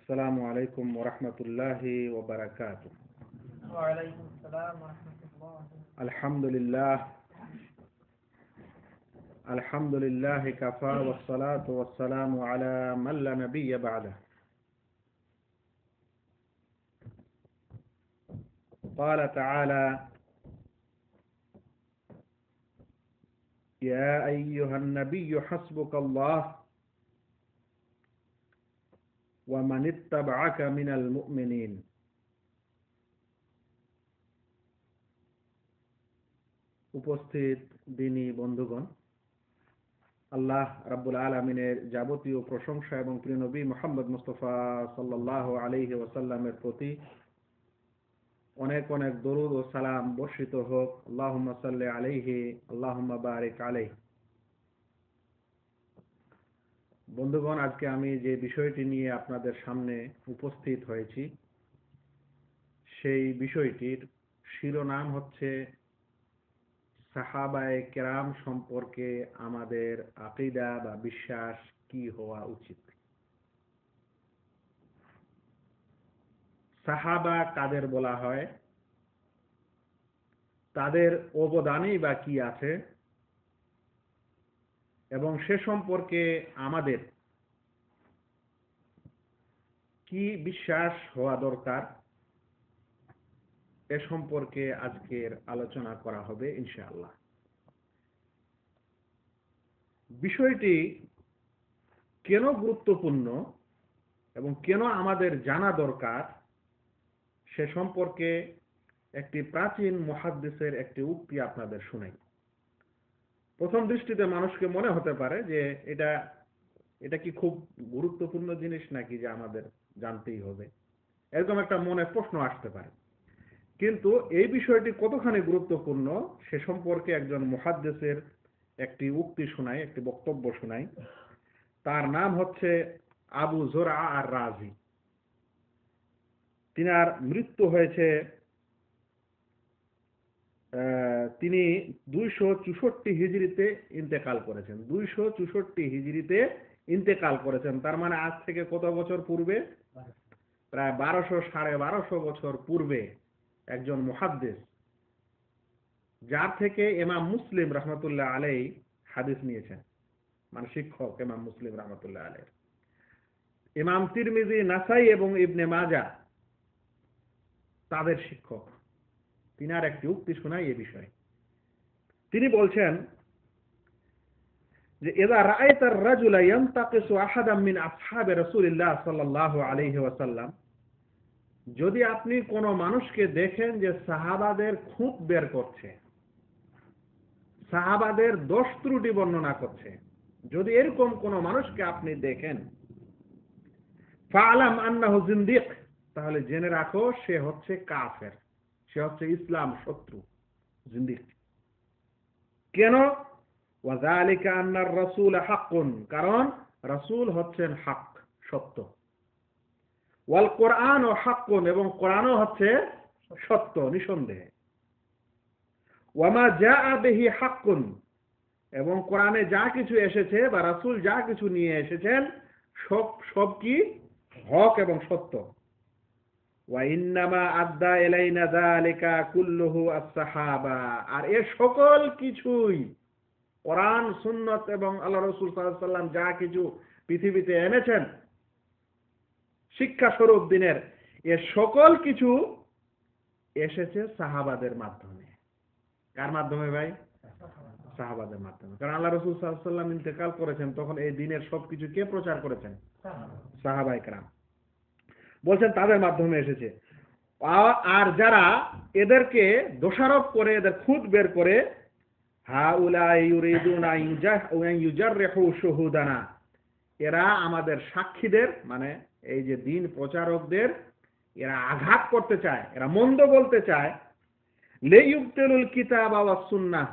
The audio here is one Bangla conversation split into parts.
السلام عليكم ورحمة الله وبركاته. وعليكم السلام ورحمة الله. الحمد لله كفى والصلاة والسلام على من لا نبي بعده. قال تعالى: يا أيها النبي حسبك الله ومن اتبعك من المؤمنين. উপস্থিত দিনী বন্ধুগণ, আল্লাহ রাব্বুল আলামিনের যাবতীয় প্রশংসা এবং প্রিয় নবী মুহাম্মদ মুস্তাফা সাল্লাল্লাহু আলাইহি ওয়াসাল্লামের প্রতি অনেক অনেক দরুদ ও সালাম বর্ষিত হোক। আল্লাহুম্মা সাল্লি আলাইহি আল্লাহুম্মা বারিক আলাইহি। বন্ধুগণ, আজকে আমি যে বিষয়টি নিয়ে আপনাদের সামনে উপস্থিত হয়েছি সেই বিষয়টির শিরোনাম হচ্ছে সাহাবায়ে কেরাম সম্পর্কে আমাদের আকীদা বা বিশ্বাস কি হওয়া উচিত। সাহাবা কাদের বলা হয়, তাদের অবদানই বা কি আছে এবং সে সম্পর্কে আমাদের কি বিশ্বাস হওয়া দরকার, এ সম্পর্কে আজকের আলোচনা করা হবে ইনশাআল্লাহ। বিষয়টি কেন গুরুত্বপূর্ণ এবং কেন আমাদের জানা দরকার সে সম্পর্কে একটি প্রাচীন মুহাদ্দিসের একটি উক্তি আপনাদের শোনাই। প্রথম দৃষ্টিতে মানুষকে মনে হতে পারে যে এটা কি খুব গুরুত্বপূর্ণ জিনিস নাকি যে আমাদের জানতেই হবে, এরকম একটা মনে প্রশ্ন আসতে পারে। কিন্তু এই বিষয়টি কতখানি গুরুত্বপূর্ণ সে সম্পর্কে একজন মুহাদ্দিসের একটি উক্তি শোনাই, একটি বক্তব্য শোনাই। তার নাম হচ্ছে আবু যুরআ আর রাজি। তিনার মৃত্যু হয়েছে তিনি 264 হিজরিতে ইন্তেকাল করেছেন। 264 হিজরিতে ইন্তেকাল করেছেন, তার মানে আজ থেকে কত বছর পূর্বে? প্রায় 1200-1250 বছর পূর্বে একজন মুহাদ্দিস, যার থেকে ইমাম মুসলিম রাহমাতুল্লাহ আলাইহি হাদিস নিয়েছেন, মানে শিক্ষক ইমাম মুসলিম রাহমাতুল্লাহ আলাইহি, ইমাম তিরমিজি, নাসাই এবং ইবনে মাজাহ তাদের শিক্ষক। তিনার একটি উক্তি শোনাই এ বিষয়ে। তিনি বলছেন যে ইযা রাআইতার রাজুলা ইয়ানতাকিসু আহাদাম মিন আসহাবি রাসূলিল্লাহ সাল্লাল্লাহু আলাইহি ওয়াসাল্লাম, যদি আপনি কোন মানুষকে দেখেন যে সাহাবাদের খুঁত বের করছে, সাহাবাদের দোষ ত্রুটি বর্ণনা করছে, যদি এরকম কোন মানুষকে আপনি দেখেন, ফাআলাম আন্নাহু জিন্দিক, তাহলে জেনে রাখো সে হচ্ছে কাফের, সে হচ্ছে ইসলাম শত্রু, জিন্দিক। কেন? ওয়াযালিকা আন্নার রাসূল হাক্কুন, কারণ রাসূল হচ্ছেন হক, সত্য। ওয়াল কোরআন ও হাক্কুন, এবং কোরআনও হচ্ছে সত্য, নিঃসন্দেহে। ওয়ামা জাআ বিহি হাক্কুন, এবং কোরআনে যা কিছু এসেছে বা রাসূল যা কিছু নিয়ে এসেছেন সব কি হক এবং সত্য। ওয়া ইন্নামা আদ্দা ইলাইনা যালিকা কুল্লুহু আস-সাহাবা, আর এর সকল কিছুই কোরআন, সুন্নাত এবং আল্লাহ রাসূল সাল্লাল্লাহু আলাইহি ওয়াসাল্লাম যা কিছু পৃথিবীতে এনেছেন শিক্ষা স্বরূপ দিনের, এর সকল কিছু এসেছে সাহাবাদের মাধ্যমে। কার মাধ্যমে ভাই? সাহাবাদের মাধ্যমে। কারণ আল্লাহ রাসূল সাল্লাল্লাহু আলাইহি ওয়াসাল্লাম ইন্তেকাল করেছেন, তখন এই দিনের সবকিছু কে প্রচার করেছেন? সাহাবায়ে কেরাম। বলছেন তাদের মাধ্যমে এসেছে। আর যারা এদেরকে দোষারোপ করে, এদের খুঁত বের করে, হাউলাই ইউরিদুনা ইউজাররিহু শুহুদানা, এরা আমাদের সাক্ষীদের, মানে এই যে দিন প্রচারকদের, এরা আঘাত করতে চায়, এরা মন্দ বলতে চায়। লিইয়ুবতিলুল কিতাব ওয়াস সুন্নাহ,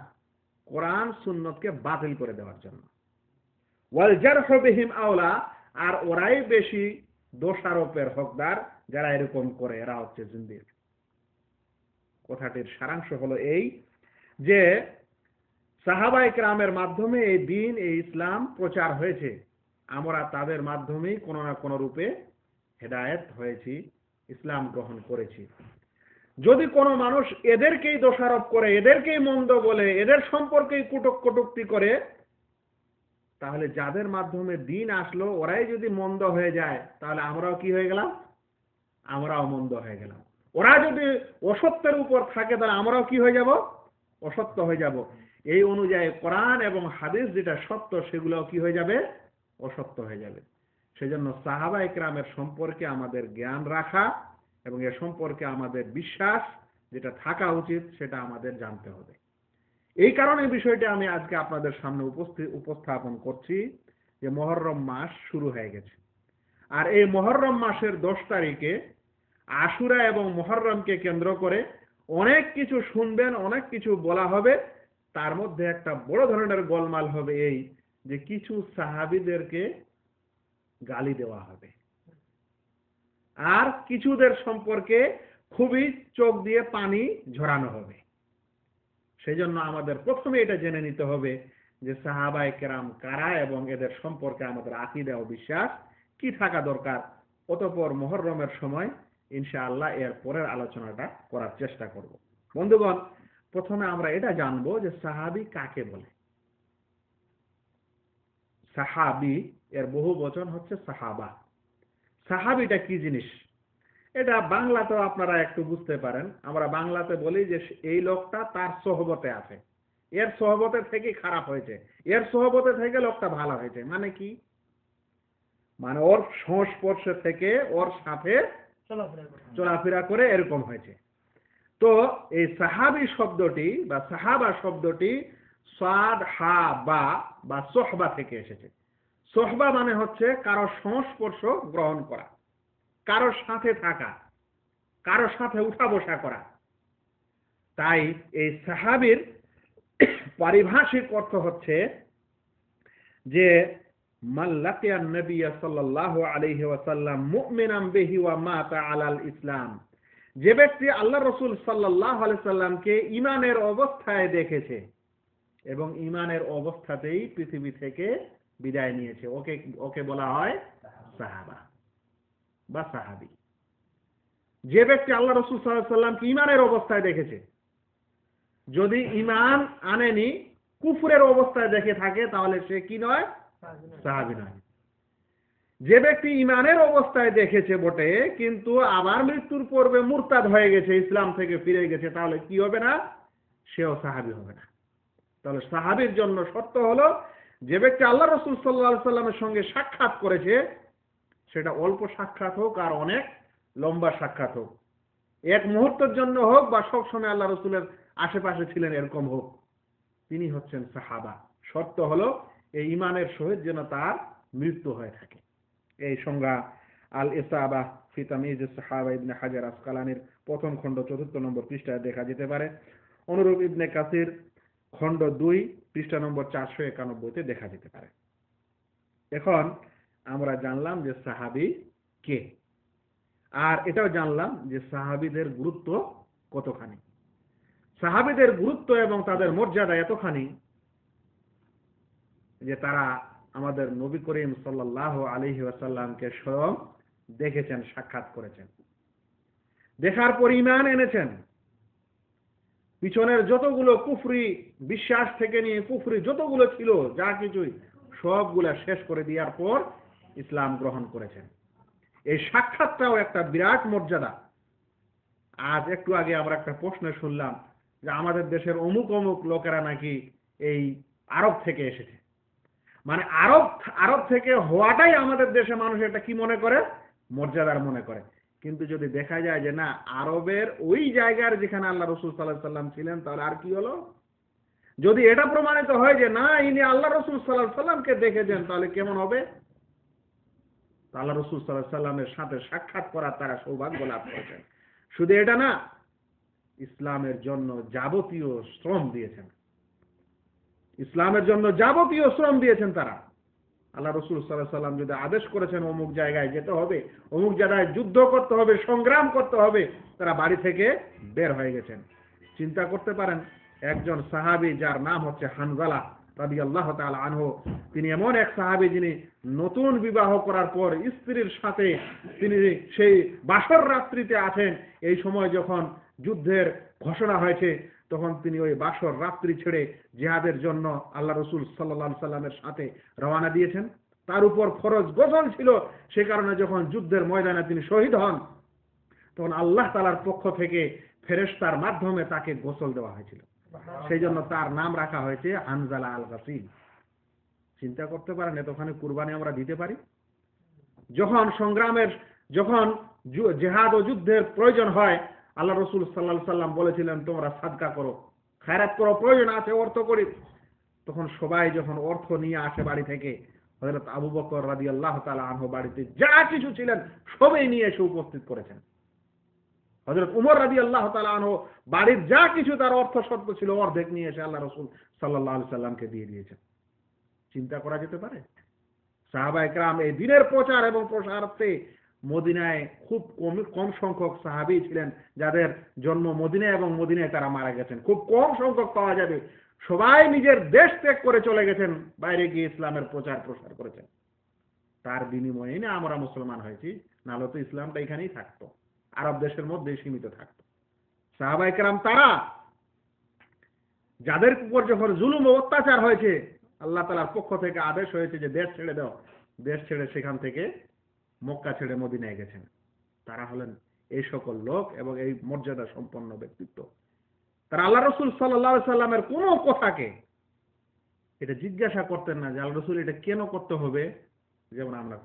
কোরআন সুন্নাতকে বাতিল করে দেওয়ার জন্য। ওয়াল জারহু বিহিম আওলা, আর ওরাই বেশি দোষারোপের হকদার, যারা এরকম করে এরা হচ্ছে জিন্দিক। কথাটির সারাংশ হলো এই যে সাহাবায়ে কেরামের মাধ্যমে এই দিন, এই ইসলাম প্রচার হয়েছে, আমরা তাদের মাধ্যমেই কোনো না কোনো রূপে হেদায়েত হয়েছি, ইসলাম গ্রহণ করেছি। যদি কোনো মানুষ এদেরকেই দোষারোপ করে, এদেরকেই মন্দ বলে, এদের সম্পর্কেই কটূক্তি করে, তাহলে যাদের মাধ্যমে দিন আসলো ওরাই যদি মন্দ হয়ে যায়, তাহলে আমরাও কি হয়ে গেলাম? আমরাও মন্দ হয়ে গেলাম। ওরা যদি অসত্যের উপর থাকে তাহলে আমরাও কি হয়ে যাব? অসত্য হয়ে যাব। এই অনুযায়ী কোরআন এবং হাদিস যেটা সত্য সেগুলোও কি হয়ে যাবে? অসত্য হয়ে যাবে। সেজন্য সাহাবা ইকরামের সম্পর্কে আমাদের জ্ঞান রাখা এবং এ সম্পর্কে আমাদের বিশ্বাস যেটা থাকা উচিত সেটা আমাদের জানতে হবে। এই কারণে বিষয়টা আমি আজকে আপনাদের সামনে উপস্থাপন করছি যে মুহররম মাস শুরু হয়ে গেছে। আর এই মুহররম মাসের 10 তারিখে আশুরা এবং মুহররমকে কেন্দ্র করে অনেক কিছু শুনবেন, অনেক কিছু বলা হবে। তার মধ্যে একটা বড় ধরনের গোলমাল হবে এই যে কিছু সাহাবীদেরকে গালি দেওয়া হবে, আর কিছুদের সম্পর্কে খুবই চোখ দিয়ে পানি ঝরানো হবে। সেই জন্য আমাদের প্রথমে এটা জেনে নিতে হবে যে সাহাবায়ে কেরাম কারা এবং এদের সম্পর্কে আমাদের আকীদা ও বিশ্বাস কি থাকা দরকার। অতঃপর মুহররমের সময় ইনশাআল্লাহ এর পরের আলোচনাটা করার চেষ্টা করব। বন্ধুগণ, প্রথমে আমরা এটা জানবো যে সাহাবী কাকে বলে। সাহাবী এর বহু বচন হচ্ছে সাহাবা। সাহাবীটা কি জিনিস? এটা বাংলাতেও আপনারা একটু বুঝতে পারেন। আমরা বাংলাতে বলি যে এই লোকটা তার সোহবতে আছে, এর সোহবতে থেকে খারাপ হয়েছে, এর সোহবতে থেকে লোকটা ভালো হয়েছে। মানে কি? মানে ওর সংস্পর্শে থেকে ওর সাথে চলাফেরা করে এরকম হয়েছে। তো এই সাহাবী শব্দটি বা সাহাবা শব্দটি সাদ হা বা সোহবা থেকে এসেছে। সোহবা মানে হচ্ছে কারো সংস্পর্শ গ্রহণ করা, কারোর সাথে থাকা, কারোর সাথে উঠা বসা করা। তাই এই সাহাবীর পারিভাষিক অর্থ হচ্ছে যে মান লাকিয়ান নবী সাল্লাল্লাহু আলাইহি ওয়াসাল্লাম মুমিনান বিহি ওয়া মাতা আলাল ইসলাম। যে ব্যক্তি আল্লাহ রাসূল সাল্লাল্লাহু আলাইহি সাল্লামকে ঈমানের অবস্থায় দেখেছে এবং ঈমানের অবস্থাতেই পৃথিবী থেকে বিদায় নিয়েছে, ওকে বলা হয় সাহাবা বা সাহাবী। যে ব্যক্তি আল্লাহ রাসূল সাল্লাল্লাহু আলাইহি সাল্লামকে ঈমানের অবস্থায় দেখেছে, যদি ঈমান আনেনি কুফরের অবস্থায় দেখে থাকে তাহলে সে কি নয়? সাহাবী নয়। যে ব্যক্তি ঈমানের অবস্থায় দেখেছে বটে কিন্তু আবার মৃত্যুর পূর্বে মুরতাদ হয়ে গেছে, ইসলাম থেকে ফিরে গেছে, তাহলে কি হবে না? সেও সাহাবী হবে না। তাহলে সাহাবীর জন্য শর্ত হলো যে ব্যক্তি আল্লাহ রাসূল সাল্লাল্লাহু আলাইহি সাল্লামের সঙ্গে সাক্ষাৎ করেছে, সেটা অল্প সাক্ষাৎ হোক আর অনেক লম্বা সাক্ষাৎ হোক, এক মুহূর্তের জন্য হোক বা সব সময় আল্লাহ রাসূলের আশেপাশে ছিলেন এরকম হোক, তিনি হচ্ছেন সাহাবা। শর্ত হলো এই ঈমানের সহিত যেন তার মৃত্যু হয়ে থাকে। এই সংজ্ঞা আল ইসাবা ফি তামিজ সাহাবা ইবনে হাজার আসকালানির প্রথম খণ্ড 4 নম্বর পৃষ্ঠায় দেখা যেতে পারে। অনুরূপ ইবনে কাসির খণ্ড 2 পৃষ্ঠা নম্বর 491-তে দেখা যেতে পারে। এখন আমরা জানলাম যে সাহাবী কে, আর এটাও জানলাম যে সাহাবীদের গুরুত্ব কতখানি। সাহাবীদের গুরুত্ব এবং তাদের মর্যাদা এতখানি যে তারা আমাদের নবী করিম সাল্লাল্লাহু আলাইহি ওয়াসাল্লামকে স্বয়ং দেখেছেন, সাক্ষাৎ করেছেন, দেখার পর ঈমান এনেছেন। পিছনের যতগুলো কুফরি বিশ্বাস থেকে নিয়ে কুফরি যতগুলো ছিল যা কিছুই সবগুলা শেষ করে দেওয়ার পর ইসলাম গ্রহণ করেছেন। এই সাক্ষাৎটাও একটা বিরাট মর্যাদা। আজ একটু আগে আমরা একটা প্রশ্ন শুনলাম যে আমাদের দেশের অমুক অমুক লোকেরা নাকি এই আরব থেকে এসেছে। মানে আরব থেকে হওয়াটাই আমাদের দেশে মানুষ এটা কি মনে করে? মর্যাদার মনে করে। কিন্তু যদি দেখা যায় যে না, আরবের ওই জায়গার যেখানে আল্লাহ রাসূল সাল্লাল্লাহু আলাইহি সাল্লাম ছিলেন, তাহলে আর কি হলো? যদি এটা প্রমাণিত হয় যে না, ইনি আল্লাহ রাসূল সাল্লাল্লাহু আলাইহি সাল্লামকে দেখেছেন, তাহলে কেমন হবে? আল্লাহ রাসূল সাল্লাল্লাহু আলাইহি সাল্লামের সাথে সাক্ষাৎ করার তারা সৌভাগ্য লাভ করেছেন। শুধু এটা না, ইসলামের জন্য যাবতীয় শ্রম দিয়েছেন, ইসলামের জন্য যাবতীয় শ্রম দিয়েছেন তারা। আল্লাহ রাসূল সাল্লাল্লাহু আলাইহি সাল্লাম যদি আদেশ করেছেন অমুক জায়গায় যেতে হবে, অমুক জায়গায় যুদ্ধ করতে হবে, সংগ্রাম করতে হবে, তারা বাড়ি থেকে বের হয়ে গেছেন। চিন্তা করতে পারেন, একজন সাহাবী যার নাম হচ্ছে হানজালা রাদিয়াল্লাহু তাআলা আনহু, তিনি এমন এক সাহাবী যিনি নতুন বিবাহ করার পর স্ত্রীর সাথে তিনি সেই বাসর রাত্রিতে আছেন। এই সময় যখন যুদ্ধের ঘোষণা হয়েছে তখন তিনি ওই বাসর রাত্রি ছেড়ে জিহাদের জন্য আল্লাহ রাসূল সাল্লাল্লাহু আলাইহি সাল্লামের সাথে রওনা দিয়েছেন। তার উপর ফরজ গোসল ছিল, সে কারণে যখন যুদ্ধের ময়দানে তিনি শহীদ হন তখন আল্লাহ তাআলার পক্ষ থেকে ফেরেশতার মাধ্যমে তাকে গোসল দেওয়া হয়েছিল। সেই জন্য তার নাম রাখা হয়েছে হানজালা আল গাসিল। চিন্তা করতে পারেন এতখানি কুরবানি আমরা দিতে পারি। যখন জিহাদ ও যুদ্ধের প্রয়োজন হয় আল্লাহ রাসূল সাল্লাল্লাহু আলাইহি সাল্লাম বলেছিলেন তোমরা সাদকা করো, খায়রাত করো, প্রয়োজন আছে অর্থ করি। তখন সবাই যখন অর্থ নিয়ে আসে বাড়ি থেকে, হযরত আবু বকর রাদিয়াল্লাহু তাআলা আনহু বাড়িতে যা কিছু ছিলেন সবই নিয়ে এসে উপস্থিত করেছেন। হযরত উমর রাদিয়াল্লাহু তাআলা আনহু বাড়ির যা কিছু তার অর্থ শর্ত ছিল অর্ধেক নিয়ে এসে আল্লাহ রাসূল সাল্লাল্লাহু আলাইহি সাল্লামকে দিয়ে দিয়েছেন। চিন্তা করা যেতে পারে? সাহাবায়ে কেরাম এই দিনের প্রচার এবং প্রসারার্থে মদিনায় খুব কম সংখ্যক সাহাবী ছিলেন যাদের জন্ম মদিনায় এবং মদিনায় তারা মারা গেছেন। খুব কম সংখ্যক পাওয়া যাবে। সবাই নিজের দেশ ত্যাগ করে চলে গেছেন, বাইরে গিয়ে ইসলামের প্রচার প্রসার করেছেন। তার বিনিময়ে না আমরা মুসলমান হয়েছি, নাহলে তো ইসলামটা এখানেই থাকতো, আরব দেশের মধ্যে সীমিত থাকতো। সাহাবায়ে কেরাম তারা যাদের উপর যখন জুলুম ও অত্যাচার হয়েছে আল্লাহ তাআলার পক্ষ থেকে আদেশ হয়েছে যে দেশ ছেড়ে দাও, দেশ ছেড়ে সেখান থেকে মক্কা ছেড়ে মদিনায় গেছেন। তারা হলেন এই সকল লোক এবং এই মর্যাদা সম্পন্ন ব্যক্তিত্ব। তারা আল্লাহ রাসূল সাল্লাল্লাহু আলাইহি সাল্লামের কোনো কথাকে এটা জিজ্ঞাসা করতেন না যে আল্লাহ রাসূল এটা কেন করতে হবে। যেমন আমরা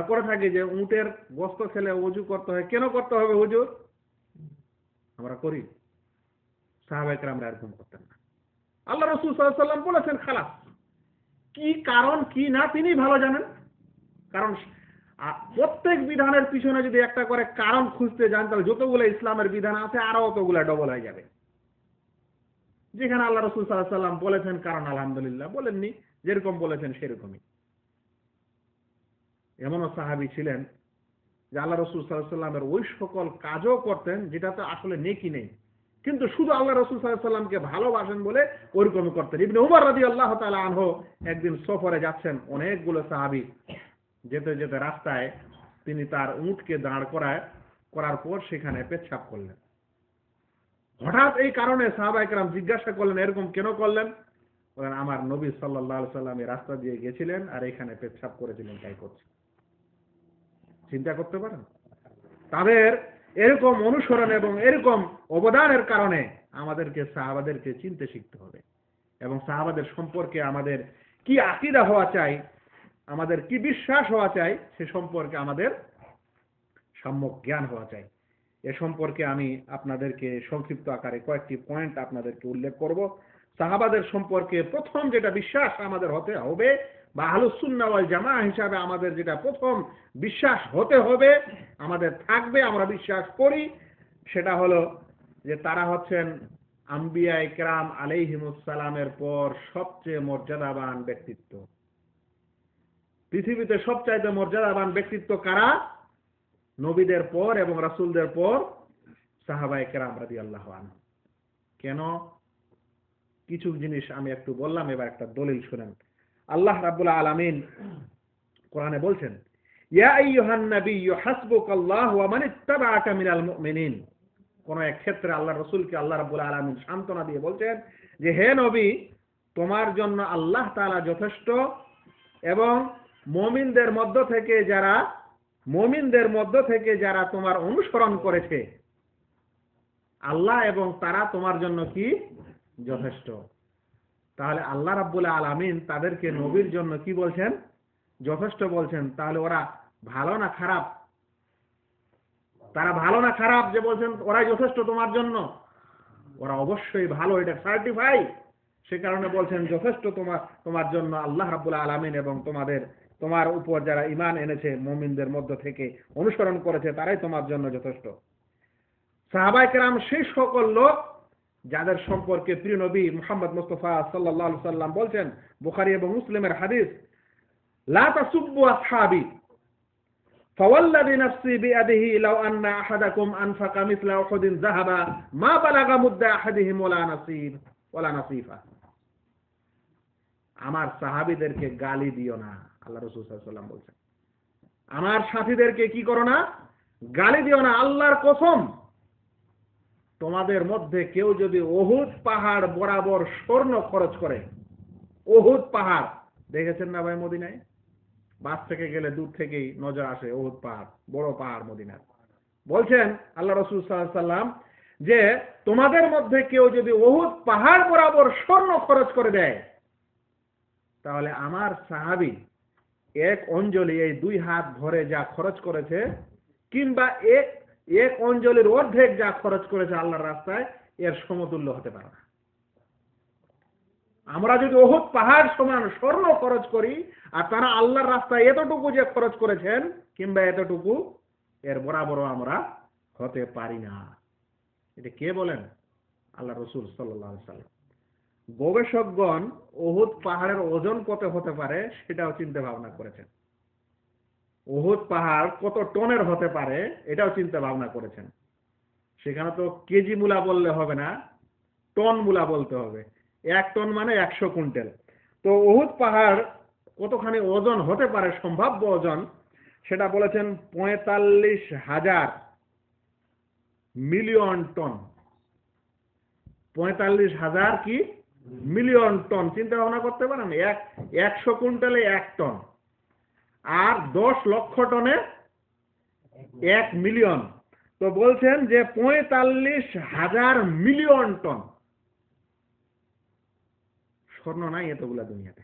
করে থাকি যে উটের গোশত খেলে ওযু করতে হয়, কেন করতে হবে ওযু? আমরা করি। সাহাবায়ে কেরামরা এরকম করতেন না। আল্লাহ রাসূল সাল্লাল্লাহু আলাইহি সাল্লাম বলেছেন খালাস। কি কারণ কি না তিনি ভালো জানেন। কারণ প্রত্যেক বিধানের পিছনে যদি একটা করে কারণ খুঁজতে যান তাহলে যতগুলো ইসলামের বিধান আছে আরো অতগুলো ডবল হয়ে যাবে। যেখানে আল্লাহ রাসূল সাল্লাল্লাহু আলাইহি সাল্লাম বলেছেন কারণ আলহামদুলিল্লাহ, বলেননি যেরকম বলেছেন সেরকমই। এমনও সাহাবী ছিলেন যে আল্লাহ রাসূল সাল্লাল্লাহু আলাইহি সাল্লামের ওই সকল কাজও করতেন যেটাতে আসলে নেকি নেই, কিন্তু শুধু আল্লাহ রাসূল সাল্লাল্লাহু আলাইহি সাল্লামকে ভালোবাসেন বলে ওইরকমই করতেন। ইবনে উমর রাদিয়াল্লাহু তাআলা আনহু একদিন সফরে যাচ্ছেন, অনেকগুলো সাহাবী, যেতে যেতে রাস্তায় তিনি তার উটকে দাঁড় করার পর সেখানে পেচ্ছাপ করলেন। হঠাৎ এই কারণে সাহাবায়ে কেরাম জিজ্ঞাসা করলেন এরকম কেন করলেন? বলেন আমার নবী সাল্লাল্লাহু আলাইহি সাল্লাম এই রাস্তা দিয়ে গেছিলেন আর এখানে পেচ্ছাপ করেছিলেন, তাই করছে। চিন্তা করতে পারেন? তাদের এরকম অনুসরণ এবং এরকম অবদানের কারণে আমাদেরকে সাহাবাদেরকে চিনতে শিখতে হবে এবং সাহাবাদের সম্পর্কে আমাদের কি আকীদা হওয়া চাই, আমাদের কি বিশ্বাস হওয়া চাই সে সম্পর্কে আমাদের সম্যক জ্ঞান হওয়া চাই। এ সম্পর্কে আমি আপনাদেরকে সংক্ষিপ্ত আকারে কয়েকটি পয়েন্ট আপনাদেরকে উল্লেখ করব। সাহাবাদের সম্পর্কে প্রথম যেটা বিশ্বাস আমাদের হতে হবে বা আহলুস সুন্নাহ ওয়াল জামাআহ হিসাবে আমাদের যেটা প্রথম বিশ্বাস হতে হবে, আমাদের থাকবে, আমরা বিশ্বাস করি, সেটা হলো যে তারা হচ্ছেন আম্বিয়ায়ে কেরাম আলাইহিমুস সালামের পর সবচেয়ে মর্যাদাবান ব্যক্তিত্ব। পৃথিবীতে সবচাইতে মর্যাদাবান ব্যক্তিত্ব কারা? নবীদের পর এবং রাসূলদের পর সাহাবায়ে কেরাম রাদিয়াল্লাহু আনহু। কেন? কিছু জিনিস আমি একটু বললাম, এবার একটা দলিল শুনেন। আল্লাহ রাব্বুল আলামিন কোরআনে বলছেন ইয়া আইয়ুহান নাবিয়্যু হাসবুকাল্লাহু ওয়া মান ইত্তাবা'আকা মিনাল মুমিনিন। কোন এক ক্ষেত্রে আল্লাহ রাসূলকে আল্লাহ রাব্বুল আলামিন সান্ত্বনা দিয়ে বলছেন যে হে নবী, তোমার জন্য আল্লাহ তাআলা যথেষ্ট এবং মুমিনদের মধ্য থেকে যারা তোমার অনুসরণ করেছে আল্লাহ এবং তারা তোমার জন্য কি যথেষ্ট। তাহলে আল্লাহ রাব্বুল আলামিন তাদেরকে নবীর জন্য কি বলছেন? যথেষ্ট বলছেন। তাহলে ওরা ভালো না খারাপ? তারা ভালো না খারাপ যে বলছেন ওরাই যথেষ্ট তোমার জন্য? ওরা অবশ্যই ভালো, এটা সার্টিফাই। সে কারণে বলছেন যথেষ্ট তোমার জন্য আল্লাহ রাব্বুল আলামিন এবং তোমার উপর যারা ঈমান এনেছে মুমিনদের মধ্য থেকে অনুসরণ করেছে তারাই তোমার জন্য যথেষ্ট। সাহাবায়ে কেরাম সেই সকল লোক যাদের সম্পর্কে প্রিয় নবী মুহাম্মদ মুস্তাফা সাল্লাল্লাহু আলাইহি সাল্লাম বলছেন, বুখারী এবং মুসলিমের হাদিস, লা তাসুব্বু আসহাবি ফাওয়াল্লাযী নাফসি বিয়াদিহি লাউ আন্না আহাদাকুম আনফাকা মিসলা উহুদিন যাহাবা মা বালাগা মুদ্দা আহাদিহিম ওয়ালা নাসিফা। আমার সাহাবীদেরকে গালি দিও না। আল্লাহ রাসূল সাল্লাল্লাহু আলাইহি ওয়াসাল্লাম বলছেন, আমার সাথীদেরকে কি করো না, গালি দিও না। আল্লাহর কসম, তোমাদের মধ্যে কেউ যদি উহুদ পাহাড় বরাবর স্বর্ণ খরচ করে, উহুদ পাহাড় দেখেছেন না ভাই মদিনায়? বাস থেকে গেলে দূর থেকেই নজর আসে উহুদ পাহাড়, বড় পাহাড় মদিনার। বলছেন আল্লাহ রাসূল সাল্লাল্লাহু আলাইহি ওয়াসাল্লাম যে তোমাদের মধ্যে কেউ যদি উহুদ পাহাড় বরাবর স্বর্ণ খরচ করে দেয়, তাহলে আমার সাহাবী এক অঞ্জলি, এই 2 হাত ভরে যা খরচ করেছে, কিংবা এক অঞ্জলির অর্ধেক যা খরচ করেছে আল্লাহর রাস্তায়, এর সমতুল্য হতে পারে না। আমরা যদি উহুদ পাহাড় সমান স্বর্ণ খরচ করি, আর তারা আল্লাহর রাস্তায় এতটুকু যে খরচ করেছেন কিংবা এতটুকু, এর বরাবরও আমরা হতে পারি না। এটা কে বলেন? আল্লাহ রাসূল সাল্লাল্লাহু আলাইহি ওয়াসাল্লাম। গবেষকগণ উহুদ পাহাড়ের ওজন কত হতে পারে সেটাও চিন্তা ভাবনা করেছেন। উহুদ পাহাড় কত টনের হতে পারে এটাও চিন্তা ভাবনা করেছেন। সেখানে তো কেজি মূলা বললে হবে না, টন মূলা বলতে হবে। 1 টন মানে 100 কুইন্টাল। তো উহুদ পাহাড় কতখানি ওজন হতে পারে, সম্ভাব্য ওজন, সেটা বলেছেন 45,000 মিলিয়ন টন। 45,000 কি মিলিয়ন টন। চিন্তা ভাবনা করতে পারেন, 100 কুইন্টালে 1 টন, আর 10 লক্ষ টনে 1 মিলিয়ন। তো বলছেন যে 45,000 মিলিয়ন টন স্বর্ণ নাই এতগুলা দুনিয়াতে।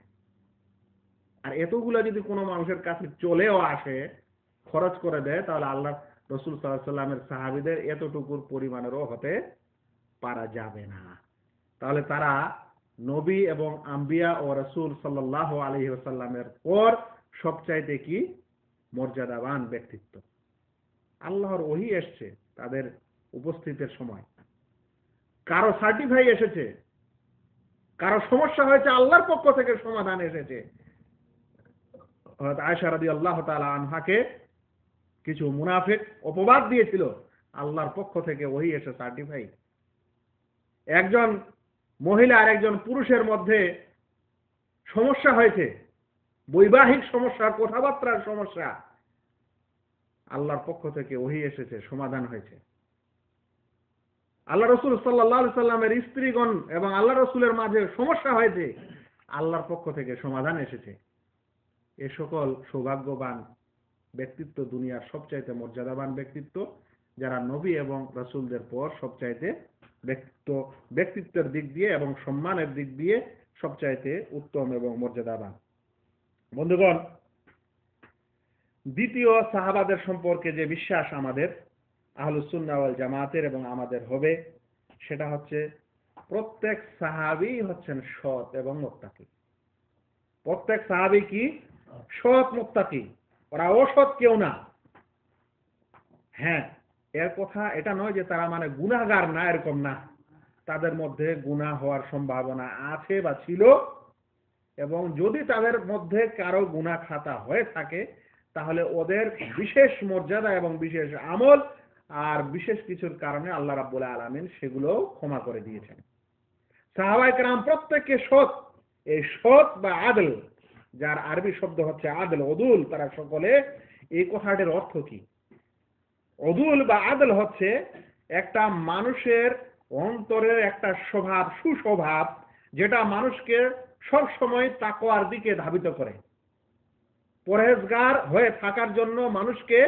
আর এতগুলা যদি কোনো মানুষের কাছে চলেও আসে, খরচ করে দেয়, তাহলে আল্লাহ রাসূল সাল্লাল্লাহু আলাইহি ওয়াসাল্লামের সাহাবীদের এতটুকুর পরিমাণেরও হতে পারা যাবে না। তাহলে তারা নবী এবং আম্বিয়া ও রাসূল সাল্লাল্লাহু আলাইহি ওয়াসাল্লামের পর সবচাইতে কি মর্যাদাবান ব্যক্তিত্ব। আল্লাহর ওহী এসেছে তাদের উপস্থিতির সময়, কারো সার্টিফাই এসেছে, কারো সমস্যা হয়েছে, আল্লাহর পক্ষ থেকে সমাধান এসেছে। হযরত আয়েশা রাদিয়াল্লাহু তাআলা আনহাকে কিছু মুনাফিক অপবাদ দিয়েছিল, আল্লাহর পক্ষ থেকে ওহী এসে সার্টিফাই। একজন মহিলা আর একজন পুরুষের মধ্যে সমস্যা হয়েছে, বৈবাহিক সমস্যা, কথাবার্তার সমস্যা, আল্লাহর পক্ষ থেকে ওহী এসেছে, সমাধান হয়েছে। আল্লাহ রাসূল সাল্লাল্লাহু আলাইহি সাল্লামের স্ত্রীগণ এবং আল্লাহ রাসূলের মাঝে সমস্যা হয়েছে, আল্লাহর পক্ষ থেকে সমাধান এসেছে। এ সকল সৌভাগ্যবান ব্যক্তিত্ব দুনিয়ার সবচাইতে মর্যাদাবান ব্যক্তিত্ব, যারা নবী এবং রাসূলদের পর সবচাইতে ব্যক্তিত্বের দিক দিয়ে এবং সম্মানের দিক দিয়ে সবচাইতে উত্তম এবং মর্যাদাবান। বন্ধুগণ, দ্বিতীয় সাহাবাদের সম্পর্কে যে বিশ্বাস আমাদের আহলুস সুন্নাহ ওয়াল জামাতের এবং আমাদের হবে, সেটা হচ্ছে প্রত্যেক সাহাবী হচ্ছেন সৎ এবং মুত্তাকি। প্রত্যেক সাহাবী কি সৎ, মুত্তাকি, ওরা অসৎ কেউ না। হ্যাঁ, এর কথা এটা নয় যে তারা মানে গুনাহগার না, এরকম না। তাদের মধ্যে গুনাহ হওয়ার সম্ভাবনা আছে বা ছিল, এবং যদি তাদের মধ্যে কারো গুনাহ খাতা হয়ে থাকে, তাহলে ওদের বিশেষ মর্যাদা এবং বিশেষ আমল আর বিশেষ কিছুর কারণে আল্লাহ রাব্বুল আলামিন সেগুলো ক্ষমা করে দিয়েছেন। সাহাবায়ে কেরাম প্রত্যেককে সৎ, এই সৎ বা আদল, যার আরবি শব্দ হচ্ছে আদল, উদুল, তারা সকলে, এই কথাটির অর্থ কি? উদুল বা আদল হচ্ছে একটা মানুষের অন্তরের একটা স্বভাব, সুস্বভাব, যেটা মানুষকে সব সময় তাকওয়ার দিকে ধাবিত করে। পরহেজগার হয়ে থাকার জন্য মানুষকে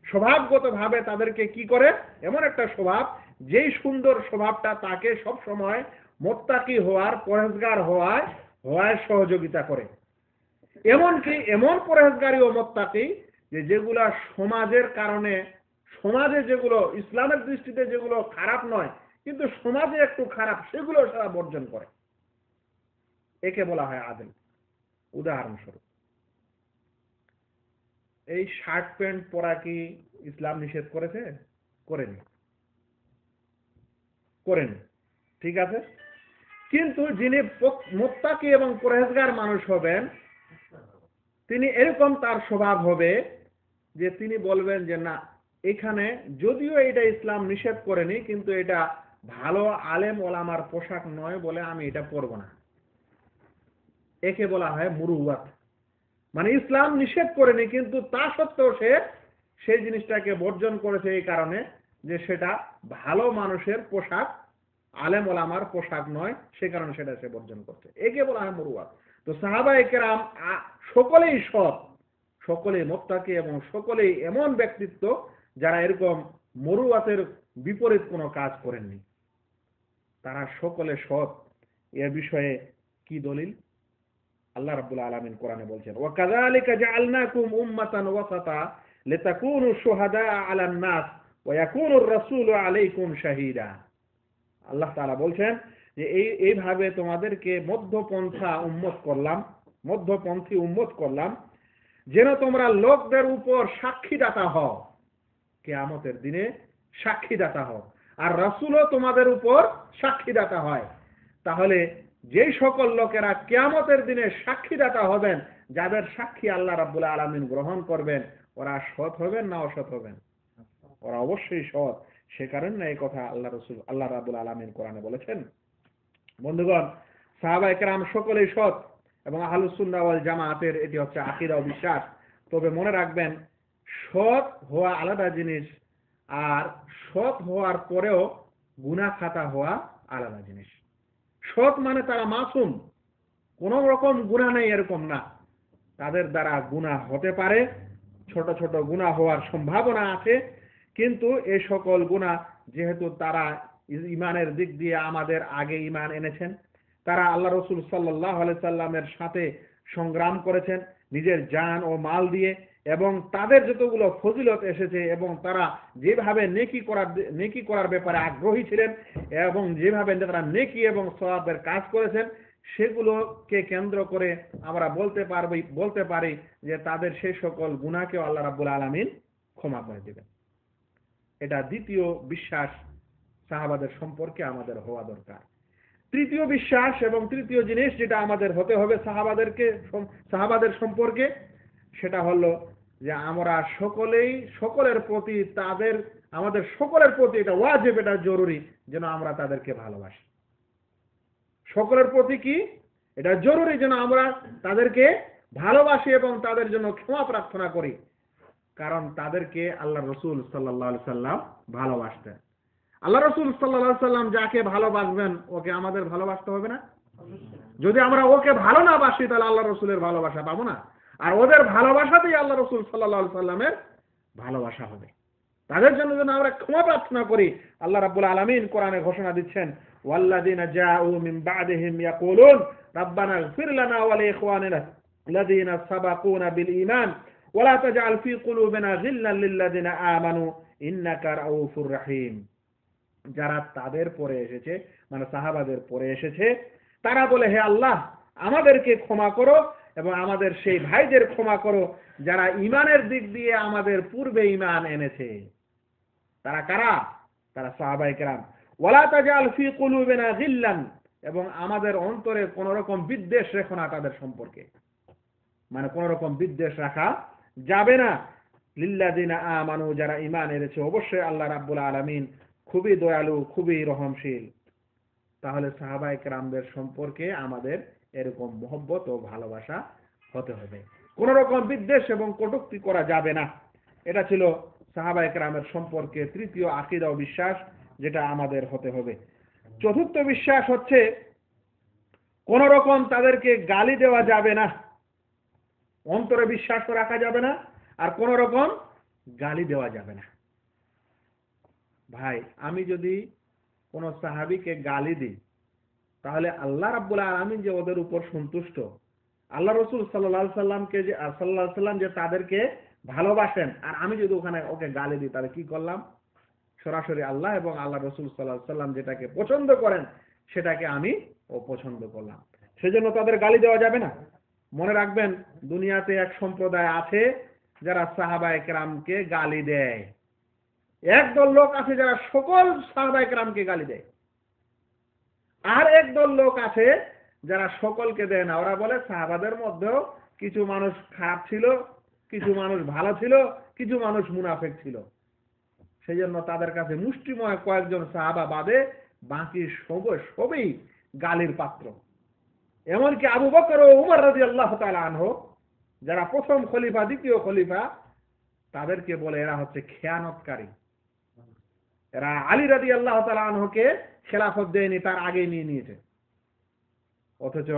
স্বভাবগতভাবে তাদেরকে কি করে, এমন একটা স্বভাব, যেই সুন্দর স্বভাবটা তাকে সব সময় মুত্তাকি হওয়ার, পরহেজগার হওয়ায় সহযোগিতা করে। এমনকি এমন পরহেজগারি ও মুত্তাকি যেগুলা সমাজের কারণে, সমাজে যেগুলো ইসলামের দৃষ্টিতে যেগুলো খারাপ নয় কিন্তু সমাজে একটু খারাপ, সেগুলো তারা বর্জন করে। একে বলা হয় আদল। উদাহরণস্বরূপ, এই শার্ট প্যান্ট পরা কি ইসলাম নিষেধ করেছে? করেনি, ঠিক আছে। কিন্তু যিনি মুত্তাকি এবং পরহেজগার মানুষ হবেন, তিনি এরকম তার স্বভাব হবে যে তিনি বলবেন যে না, এখানে যদিও এটা ইসলাম নিষেধ করেনি, কিন্তু এটা ভালো আলেম ওলামার পোশাক নয় বলে আমি এটা পরব না। একে বলা হয় মুরুওয়াত। মানে ইসলাম নিষেধ করেনি, কিন্তু তা সত্ত্বেও সে সেই জিনিসটাকে বর্জন করেছে এই কারণে যে সেটা ভালো মানুষের পোশাক, আলেম ওলামার পোশাক নয়, সে কারণে সেটা সে বর্জন করছে। একে বলা হয় মুরুওয়াত। তো সাহাবায়ে কেরাম সকলেই সৎ, সকলেই মুত্তাকি এবং সকলেই এমন ব্যক্তিত্ব যারা এরকম মুরুওয়াতের বিপরীত কোনো কাজ করেননি। তারা সকলে সৎ। এ বিষয়ে কি দলিল? আল্লাহ রাব্বুল আলামিন কোরআনে বলছেন, ওয়া কাযালিকা জাআলনাকুম উম্মাতান ওয়াসাতা লিতাকুনু শুহাদা আলান নাস ওয়া ইয়াকুনুর রাসূলু আলাইকুম শাহীদা। আল্লাহ তাআলা বলছেন যে এইভাবে তোমাদেরকে মধ্যপন্থী উম্মত করলাম যেন তোমরা লোকদের উপর সাক্ষীদাতা হও, কিয়ামতের দিনে সাক্ষীদাতা হও, আর রাসূলও তোমাদের উপর সাক্ষীদাতা হয়। তাহলে যেই সকল লোকেরা কিয়ামতের দিনে সাক্ষীদাতা হবেন, যাদের সাক্ষী আল্লাহ রাব্বুল আলামিন গ্রহণ করবেন, ওরা সৎ হবেন না অসৎ হবেন? ওরা অবশ্যই সৎ। সে কারণে এই কথা আল্লাহ রাব্বুল আলামিন কোরআনে বলেছেন। বন্ধুগণ, সাহাবায়ে কেরাম সকলেই সৎ এবং আহলুস সুন্নাহ ওয়াল জামাতের এটি হচ্ছে আকীদা ও বিশ্বাস। তবে মনে রাখবেন, সৎ হওয়া আলাদা জিনিস, আর সৎ হওয়ার পরেও গুনাহ খাতা হওয়া আলাদা জিনিস। সৎ মানে তারা মাসুম, কোন রকম গুনাহ নেই এরকম না। তাদের দ্বারা গুনাহ হতে পারে, ছোট ছোট গুনাহ হওয়ার সম্ভাবনা আছে, কিন্তু এই সকল গুনাহ যেহেতু তারা ঈমানের দিক দিয়ে আমাদের আগে ঈমান এনেছেন, তারা আল্লাহ রাসূল সাল্লাল্লাহু আলাইহি সাল্লামের সাথে সংগ্রাম করেছেন নিজের জান ও মাল দিয়ে, এবং তাদের যতগুলো ফজিলত এসেছে এবং তারা যেভাবে নেকি করার ব্যাপারে আগ্রহী ছিলেন এবং যেভাবে তারা নেকি এবং সওয়াবের কাজ করেছেন, সেগুলোকে কেন্দ্র করে আমরা বলতে পারি যে তাদের সেই সকল গুনাহকে আল্লাহ রাব্বুল আলামিন ক্ষমা করে দিবেন। এটা দ্বিতীয় বিশ্বাস সাহাবাদের সম্পর্কে আমাদের হওয়া দরকার। তৃতীয় বিশ্বাস এবং তৃতীয় জিনিস যেটা আমাদের হতে হবে সাহাবাদের সম্পর্কে, সেটা হলো যে আমরা সকলের প্রতি আমাদের সকলের প্রতি এটা ওয়াজিব, এটা জরুরি যেন আমরা তাদেরকে ভালোবাসি। সকলের প্রতি কি এটা জরুরি যেন আমরা তাদেরকে ভালোবাসি এবং তাদের জন্য ক্ষমা প্রার্থনা করি, কারণ তাদেরকে আল্লাহ রাসূল সাল্লাল্লাহু আলাইহি সাল্লাম ভালোবাসতেন। আল্লাহ রাসূল সাল্লাল্লাহু আলাইহি সাল্লাম যাকে ভালোবাসবেন ওকে আমাদের ভালোবাসতে হবে না? যদি আমরা ওকে ভালো না বাসি তাহলে আল্লাহ রাসূলের ভালোবাসা পাবো না, আর ওদের ভালোবাসাতেই আল্লাহ রাসূল সাল্লাল্লাহু আলাইহি সাল্লামের ভালোবাসা হবে। তাদের জন্য যেন আমরা ক্ষমা প্রার্থনা করি। আল্লাহ রাব্বুল আলামিন কোরআনে ঘোষণা দিচ্ছেন, ওয়াল্লাযিনা জাউ মিন বা'দিহিম ইয়াকুলুন রাব্বানা ইগফির লানা ওয়া লিইখওয়ানিনা আল্লাযিনা সাবাকুনা বিল ঈমান ওয়া লা তাজআল ফী কুলুবিনা গিল্লান লিল্লাযিনা আমানু ইন্নাকা রাউফুর রহিম। যারা তাদের পরে এসেছে, মানে সাহাবাদের পরে এসেছে, তারা বলে, হে আল্লাহ আমাদেরকে ক্ষমা করো এবং আমাদের সেই ভাইদের ক্ষমা করো যারা ঈমানের দিক দিয়ে আমাদের পূর্বে ঈমান এনেছে। তারা কারা? তারা সাহাবায়ে কেরাম। ওয়ালা তাজাল ফি কুলুবিনা গিল্লান, এবং আমাদের অন্তরে কোন রকম বিদ্বেষ রেখো না তাদের সম্পর্কে, মানে কোন রকম বিদ্বেষ রাখা যাবে না। লিল্লাযিনা আমানু, যারা ঈমান এনেছে। অবশ্যই আল্লাহ রাব্বুল আলামিন খুবই দয়ালু, খুবই রহমশীল। তাহলে সাহাবায়ে কেরামদের সম্পর্কে আমাদের এরকম মহব্বত ও ভালোবাসা হতে হবে, কোন রকম বিদ্বেষ এবং কটূক্তি করা যাবে না। এটা ছিল সাহাবায়ে কেরামের সম্পর্কে তৃতীয় আকীদা ও বিশ্বাস, যেটা আমাদের হতে হবে। চতুর্থ বিশ্বাস হচ্ছে কোন রকম তাদেরকে গালি দেওয়া যাবে না, অন্তরে বিশ্বাস রাখা যাবে না, আর কোন রকম গালি দেওয়া যাবে না। ভাই, আমি যদি কোন সাহাবীকে গালি দিই তাহলে আল্লাহ রাব্বুল আলামিন যে ওদের উপর সন্তুষ্ট, আল্লাহ রাসূল সাল্লাল্লাহু আলাইহি সাল্লাম যে তাদেরকে ভালোবাসেন, আর আমি যদি ওকে গালি দিই তাহলে কি করলাম? সরাসরি আল্লাহ এবং আল্লাহ রাসূল সাল্লাল্লাহু আলাইহি সাল্লাম যেটাকে পছন্দ করেন সেটাকে আমি অপছন্দ করলাম। সেজন্য তাদের গালি দেওয়া যাবে না। মনে রাখবেন, দুনিয়াতে এক সম্প্রদায় আছে যারা সাহাবায়ে কেরামকে গালি দেয়। একদল লোক আছে যারা সকল সাহাবায়ে কেরামকে গালি দেয়, আর একদল লোক আছে যারা সকলকে দেয় না। ওরা বলে সাহাবাদের মধ্যেও কিছু মানুষ খারাপ ছিল, কিছু মানুষ ভালো ছিল, কিছু মানুষ মুনাফিক ছিল। সেই জন্য তাদের কাছে মুষ্টিময় কয়েকজন সাহাবা বাদে বাকি সবই গালির পাত্র। এমনকি আবু বকর ও উমর রাদিয়াল্লাহু তাআলা আনহু যারা প্রথম খলিফা দ্বিতীয় খলিফা তাদেরকে বলে এরা হচ্ছে খেয়ানতকারী। এরা আলী রাদিয়াল্লাহু তাআলা আনহুকে খেলাফত দেয়নি, তার আগেই নিয়ে নিয়েছে। অথচ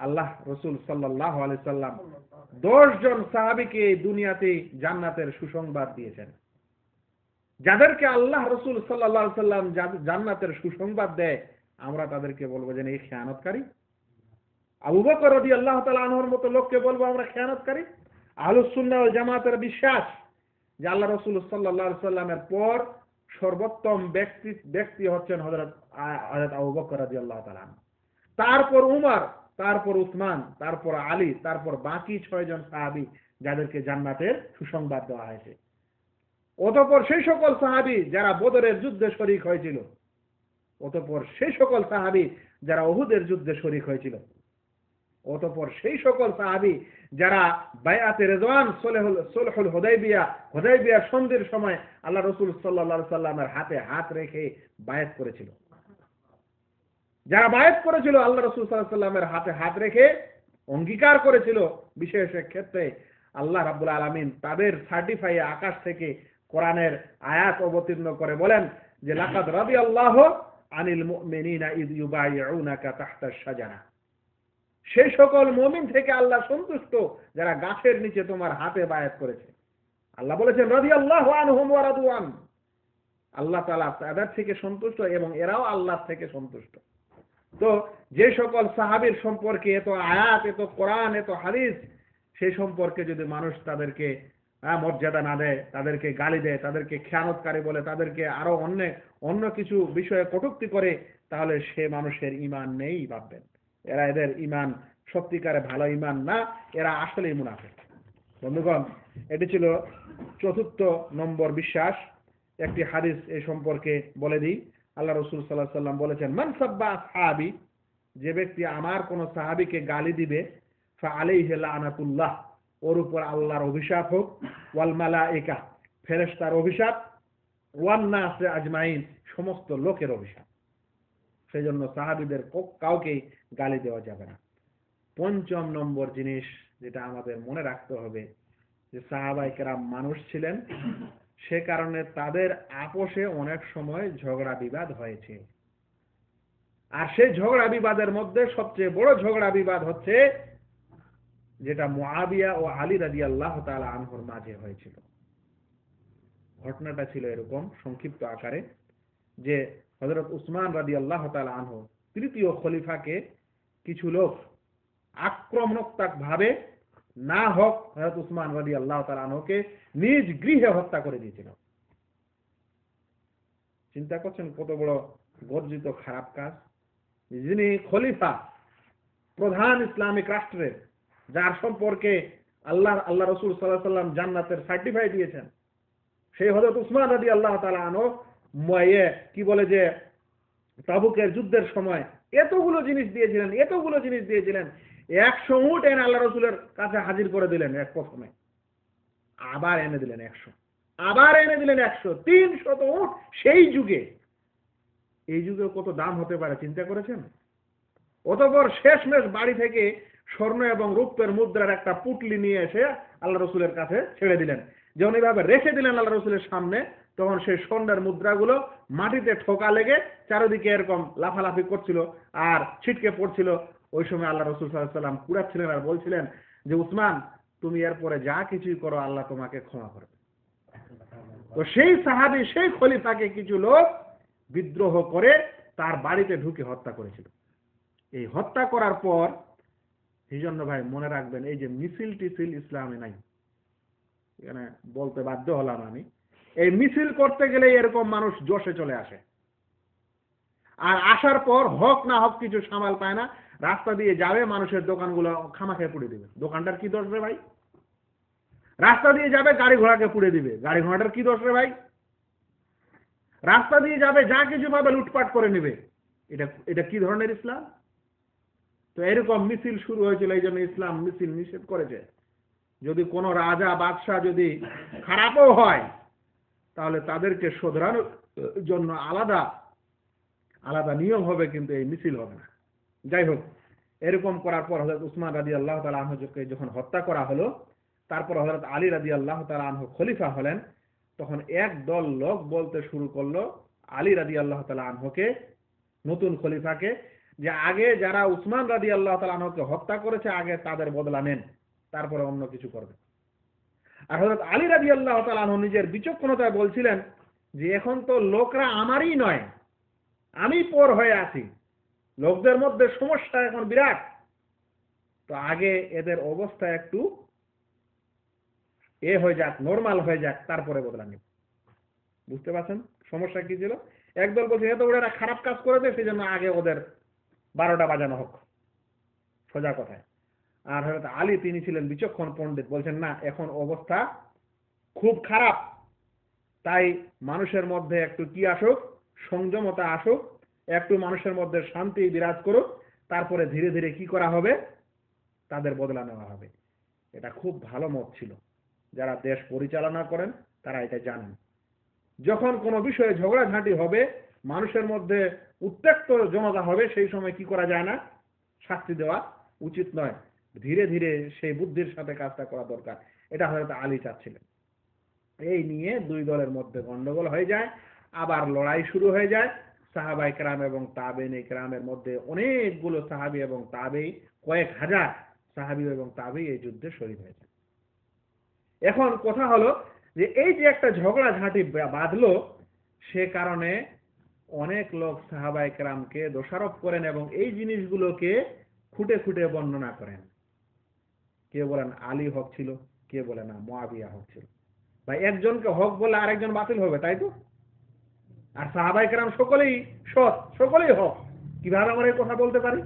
আল্লাহ রাসূল সাল্লাল্লাহু আলাইহি সাল্লাম 10 জন সাহাবীকে এই দুনিয়াতে জান্নাতের সুসংবাদ দিয়েছেন। যাদেরকে আল্লাহ রাসূল সাল্লাল্লাহু আলাইহি সাল্লাম জান্নাতের সুসংবাদ দেয়, আমরা তাদেরকে বলবো যে এই খেয়ানতকারী। আবু বকর রাদিয়াল্লাহু তাআলা আনহুর মতো লোককে বলবো আমরা খেয়ানতকারী। আহলুস সুন্নাহ ওয়াল জামাতের বিশ্বাস যে আল্লাহ রাসূল সাল্লাল্লাহু আলাইহি সাল্লামের পর সর্বোত্তম ব্যক্তি হচ্ছেন হযরত আবু বকর রাদিয়াল্লাহু তাআলা, তারপর উমর, তারপর উসমান, তারপর আলী, তারপর বাকি 6 জন সাহাবী যাদেরকে জান্নাতের সুসংবাদ দেওয়া হয়েছে। অতঃপর সেই সকল সাহাবী যারা বদরের যুদ্ধে শরীক হয়েছিল, অতঃপর সেই সকল সাহাবী যারা উহুদের যুদ্ধে শরীক হয়েছিল, অতঃপর সেই সকল সাহাবী যারা বায়াতে রিজওয়ান সুলহুল হুদাইবিয়া সন্ধির সময় আল্লাহ রাসূল সাল্লাল্লাহু আলাইহি সাল্লামের হাতে হাত রেখে বায়াত করেছিল, যারা বায়াত করেছিল আল্লাহ রাসূল সাল্লাল্লাহু আলাইহি সাল্লামের হাতে হাত রেখে অঙ্গীকার করেছিল, বিশেষ ক্ষেত্রে আল্লাহ রাব্বুল আলামিন তাদের সার্টিফাই আকাশ থেকে কোরআনের আয়াত অবতীর্ণ করে বলেন যে লাকাদ রাদিয়াল্লাহু আনিল মুমিনিনা ইয ইউবাইউনাকা তাহতাশ শাজারা, সেই সকল মুমিন থেকে আল্লাহ সন্তুষ্ট যারা গাছের নিচে তোমার হাতে বায়াত করেছে। আল্লাহ বলেছেন রাদিয়াল্লাহু আনহুম ওয়া রাদু আন, আল্লাহ তাআলা তাদের থেকে সন্তুষ্ট এবং এরাও আল্লাহ থেকে সন্তুষ্ট। তো যে সকল সাহাবীর সম্পর্কে এত আয়াত, এত কোরআন, এত হাদিস, সেই সম্পর্কে যদি মানুষ তাদেরকে মর্যাদা না দেয়, তাদেরকে গালি দেয়, তাদেরকে খেয়ানতকারী বলে, তাদেরকে আরো অন্য কিছু বিষয়ে কটূক্তি করে, তাহলে সে মানুষের ঈমান নেই ভাববেন। এদের ঈমান সত্যিকারে ভালো ঈমান না, এরা আসলেই মুনাফিক। বন্ধুগণ, এটি ছিল 4র্থ নম্বর বিশ্বাস। একটি হাদিস এই সম্পর্কে বলে দিই। আল্লাহ রাসূল সাল্লাল্লাহু আলাইহি সাল্লাম বলেছেন মান সাব্বা আসহাবি, যে ব্যক্তি আমার কোন সাহাবীকে গালি দিবে, ফা আলাইহি লানাতুল্লাহ, ওর উপর আল্লাহর অভিশাপ হোক, ওয়াল মালায়েকা, ফেরেশতার অভিশাপ, ওয়ান নাস আজমাইন, সমস্ত লোকের অভিশাপ। সেজন্য সাহাবীদের কাউকেই গালি দেওয়া যাবে না। 5ম নম্বর জিনিস যেটা আমাদের মনে রাখতে হবে যে সাহাবায়ে কেরাম মানুষ ছিলেন, সে কারণে তাদের আপোষে অনেক সময় ঝগড়া বিবাদ হয়েছে। আর সেই ঝগড়া বিবাদের মধ্যে সবচেয়ে বড় ঝগড়া বিবাদ হচ্ছে যেটা মুআবিয়া ও আলী রাদিয়াল্লাহু তাআলা আনহুর মাঝে হয়েছিল। ঘটনাটা ছিল এরকম সংক্ষিপ্ত আকারে যে হযরত উসমান রাদিয়াল্লাহু তাআলা আনহু 3য় খলিফাকে কিছু লোক আক্রমণাত্মক ভাবে না হক হযরত উসমান রাদিয়াল্লাহু তাআলা আনহুকে নিজ গৃহে হত্যা করে দিয়েছিল। চিন্তা করছেন কত বড় গর্জিত খারাপ কাজ। যিনি খলিফা, প্রধান ইসলামিক রাষ্ট্রের, যার সম্পর্কে আল্লাহ রাসূল সাল্লাল্লাহু আলাইহি সাল্লাম জান্নাতের সার্টিফাই দিয়েছেন, সেই হযরত উসমান রাদিয়াল্লাহু তাআলা আনহু কি বলে যে তাবুকের যুদ্ধের সময় এতগুলো জিনিস দিয়েছিলেন, 100 উট এনে আল্লাহ রাসূলের কাছে হাজির করে দিলেন এক প্রথমে, আবার এনে দিলেন 100, আবার এনে দিলেন 100, 300 উট। সেই যুগে, এই যুগে কত দাম হতে পারে চিন্তা করেছেন? অতঃপর শেষমেশ বাড়ি থেকে স্বর্ণ এবং রূপের মুদ্রার একটা পুটলি নিয়ে এসে আল্লাহ রাসূলের কাছে ছেড়ে দিলেন। যখন এইভাবে রেখে দিলেন আল্লাহ রাসূলের সামনে, তখন সেই স্বর্ণের মুদ্রাগুলো মাটিতে ঠোকা লেগে চারিদিকে এরকম লাফালাফি করছিল আর ছিটকে পড়ছিল। ওই সময় আল্লাহ রাসূল সাল্লাল্লাহু আলাইহি ওয়াসাল্লাম কুড়াচ্ছিলেন আর বলছিলেন যে উসমান, তুমি এরপরে যা কিছুই করো আল্লাহ তোমাকে ক্ষমা করবে। তো সেই সাহাবী, সেই খলিফাকে কিছু লোক বিদ্রোহ করে তার বাড়িতে ঢুকে হত্যা করেছিল। এই হত্যা করার পর, এই জন্য ভাই মনে রাখবেন, এই যে মিছিল টিছিল ইসলামে নাই। এখানে বলতে বাধ্য হলাম আমি, এই মিছিল করতে গেলে এরকম মানুষ জোশে চলে আসে, আর আসার পর হক না হক কিছু সামাল পায় না, রাস্তা দিয়ে যাবে, মানুষের দোকানগুলো খামাখে পুড়ে দিবে। দোকানটার কি দোষ রে ভাই? রাস্তা দিয়ে যাবে, গাড়ি ঘোড়াকে পুড়ে দিবে। গাড়ি ঘোড়াটার কি দোষ রে ভাই? রাস্তা দিয়ে যাবে, যা কিছু পাবে লুটপাট করে নেবে। এটা কি ধরনের ইসলাম? তো এরকম মিছিল শুরু হয়েছিল, এই জন্য ইসলাম মিছিল নিষেধ করেছে। যদি কোনো রাজা বাদশাহ যদি খারাপও হয়, তাহলে তাদেরকে শোধরানোর জন্য আলাদা আলাদা নিয়ম হবে, কিন্তু এই মিছিল হবে না। যাই হোক, এরকম করার পর হযরত উসমান রাদিয়াল্লাহু তাআলা আনহুকে যখন হত্যা করা হলো, তারপর হযরত আলী রাদিয়াল্লাহু তাআলা আনহু খলিফা হলেন, তখন এক দল লোক বলতে শুরু করলো আলী রাদিয়াল্লাহু তাআলা আনহুকে, নতুন খলিফাকে, যে আগে যারা উসমান রাদিয়াল্লাহু তাআলা আনহুকে হত্যা করেছে আগে তাদের বদলা নেন, তারপরে অন্য কিছু করবে। আর হযরত আলী রাদিয়াল্লাহু তাআলা আনহু নিজের বিচক্ষণতায় বলছিলেন যে এখন তো লোকরা আমারই নয়, আমি পর হয়ে আছি, লোকদের মধ্যে সমস্যা এখন বিরাট, তো আগে এদের অবস্থা একটু হয়ে যাক, নরমাল হয়ে যাক, তারপরে বদলা নিব। বুঝতে পারছেন সমস্যা কি ছিল? একদল বলছে এত বড় একটা খারাপ কাজ করে দেয়, সেই জন্য আগে ওদের 12টা বাজানো হোক, সোজা কথায়। আর হযরত আলী তিনি ছিলেন বিচক্ষণ পণ্ডিত, বলছেন না এখন অবস্থা খুব খারাপ, তাই মানুষের মধ্যে একটু কি আসুক, সংযমতা আসুক, একটু মানুষের মধ্যে শান্তি বিরাজ করুক, তারপরে ধীরে ধীরে কি করা হবে, তাদের বদলা নেওয়া হবে। এটা খুব ভালো মত ছিল, যারা দেশ পরিচালনা করেন তারা এটা জানেন। যখন কোনো বিষয়ে ঝগড়াঝাঁটি হবে, মানুষের মধ্যে উত্তেক্ত জনতা হবে, সেই সময় কি করা যায় না, শাস্তি দেওয়া উচিত নয়, ধীরে ধীরে সেই বুদ্ধির সাথে কাজটা করা দরকার। এটা হয়তো আলী চাচ্ছিলেন। এই নিয়ে দুই দলের মধ্যে গন্ডগোল হয়ে যায়, আবার লড়াই শুরু হয়ে যায়। সাহাবায়ে কেরাম এবং তাবেঈন কেরামের মধ্যে অনেকগুলো সাহাবী এবং তাবেঈ, কয়েক হাজার সাহাবী এবং তাবেঈ এই যুদ্ধে শহীদ হয়েছে। এখন কথা হলো যে এই যে একটা ঝগড়াঝাঁটি বাঁধলো, সে কারণে অনেক লোক সাহাবায়ে কেরামকে দোষারোপ করেন এবং এই জিনিসগুলোকে খুঁটে খুঁটে বর্ণনা করেন। কেউ বলেন আলী হক ছিল, কেউ বলে না মুআবিয়া হক ছিল। ভাই একজনকে হক বলে আরেকজন বাতিল হবে, তাই তো? আর সাহাবায়ে কেরাম সকলেই সৎ, সকলেই হক, কিভাবে আমরা এই কথা বলতে পারি?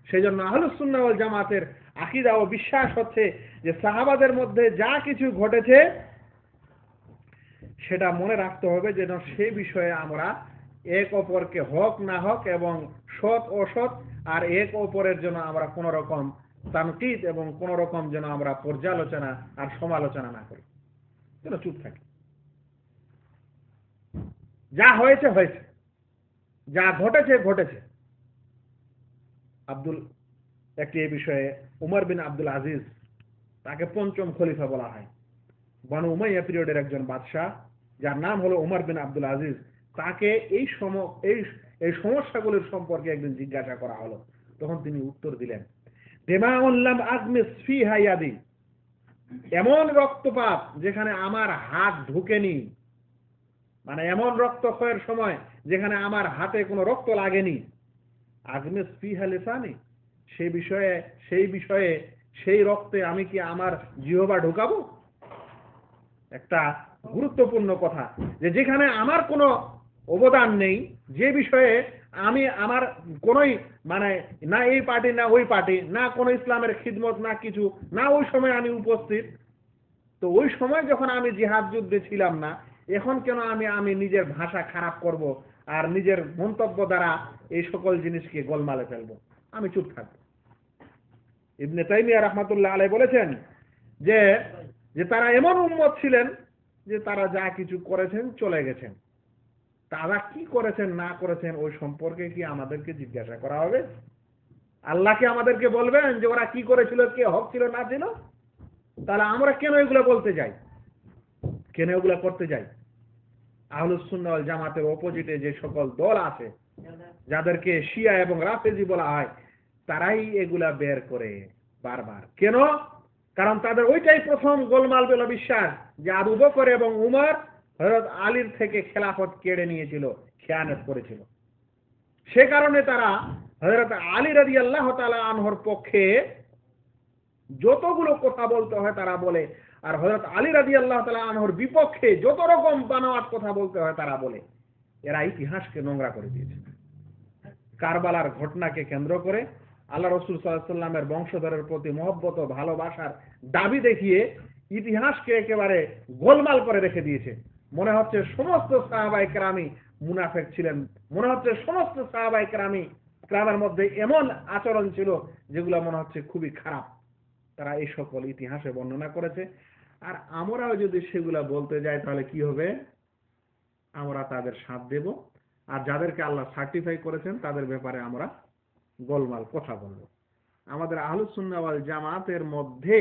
সেই জন্য আহলুস সুন্নাহ ওয়াল জামাতের আকীদা ও বিশ্বাস হচ্ছে যে সাহাবাদের মধ্যে যা কিছু ঘটেছে সেটা মনে রাখতে হবে যেন সেই বিষয়ে আমরা এক অপরকে হক না হক এবং সৎ অসৎ আর এক অপরের জন্য আমরা কোন রকম তানকিদ এবং কোন রকম যেন আমরা পর্যালোচনা আর সমালোচনা না করি, যেন চুপ থাকি। যা হয়েছে হয়েছে, যা ঘটেছে ঘটেছে। একটি এই বিষয়ে উমর বিন আব্দুল আজিজ, তাকে পঞ্চম খলিফা বলা হয়, বনু উমাইয়া পিরিয়ডের একজন বাদশাহ, যার নাম হলো উমর বিন আব্দুল আজিজ। তাকে এই সমস্যাগুলোর সম্পর্কে একদিন জিজ্ঞাসা করা হলো, তখন তিনি উত্তর দিলেন, দিমাউন লাম আজমিস ফিহা ইয়াদি, এমন রক্তপাত যেখানে আমার হাত ঢুকেনি, মানে এমন রক্তক্ষয়ের সময় যেখানে আমার হাতে কোনো রক্ত লাগেনি, আজমিস ফিহা লিসানি, সেই রক্তে আমি কি আমার জিহ্বা ঢোকাবো? একটা গুরুত্বপূর্ণ কথা, যে যেখানে আমার কোনো অবদান নেই, যে বিষয়ে আমি আমার কোনোই মানে না এই পার্টি না ওই পার্টি না কোনো ইসলামের খিদমত না কিছু না, ওই সময় আমি উপস্থিত, তো ওই সময় যখন আমি জিহাদ যুদ্ধে ছিলাম না, এখন কেন আমি নিজের ভাষা খারাপ করব আর নিজের মন্তব্য দ্বারা এই সকল জিনিসকে গোলমালে ফেলবো? আমি চুপ থাকবো। ইবনে তাইমিয়া রাহমাতুল্লাহ আলাইহি বলেছেন যে তারা এমন উম্মত ছিলেন যে তারা যা কিছু করেছেন চলে গেছেন, তারা কি করেছেন না করেছেন ওই সম্পর্কে কি আমাদেরকে জিজ্ঞাসা করা হবে? আল্লাহকে আমাদেরকে বলবেন যে ওরা কি করেছিল, কে হক ছিল না ছিল? তাহলে আমরা কেন এগুলো বলতে যাই, কেন এগুলো করতে যাই? আহলুস সুন্নাহ ওয়াল জামাতের অপোজিটে যে সকল দল আছে, যাদেরকে শিয়া এবং রাফেজি বলা হয়, তারাই এগুলা বের করে বারবার। কেন? কারণ তাদের ওইটাই প্রথম গোলমাল বলে বিশ্বাস যে আবু বকর এবং উমর হযরত আলীর থেকে খেলাফত কেড়ে নিয়েছিল, খেয়ানত করেছিল। সে কারণে তারা হযরত আলী রাদিয়াল্লাহু তাআলা আনহুর পক্ষে যতগুলো কথা বলতে হয় তারা বলে, আর হযরত আলী রাদিয়াল্লাহু তাআলা আনহুর বিপক্ষে যত রকম বানোয়াট কথা বলতে হয় তারা বলে। এরা ইতিহাসকে নোংরা করে দিয়েছে। কারবালার ঘটনাকে কেন্দ্র করে আল্লাহ রাসূল সাল্লাল্লাহু আলাইহি ওয়াসাল্লামের বংশধরের প্রতি মহব্বত ও ভালোবাসার দাবি দেখিয়ে ইতিহাসকে একেবারে গোলমাল করে রেখে দিয়েছে। মনে হচ্ছে সমস্ত সাহাবায়ে কেরামই মুনাফিক ছিলেন, মনে হচ্ছে সমস্ত সাহাবায়ে কেরামের মধ্যে এমন আচরণ ছিল যেগুলো মনে হচ্ছে খুবই খারাপ। তারা এই সকল ইতিহাসে বর্ণনা করেছে। আর আমরাও যদি সেগুলা বলতে যাই তাহলে কি হবে? আমরা তাদের সাথ দেব, আর যাদেরকে আল্লাহ সার্টিফাই করেছেন তাদের ব্যাপারে আমরা গোলমাল কথা বলবো। আমাদের আহলুস সুন্নাহ ওয়াল জামাতের মধ্যে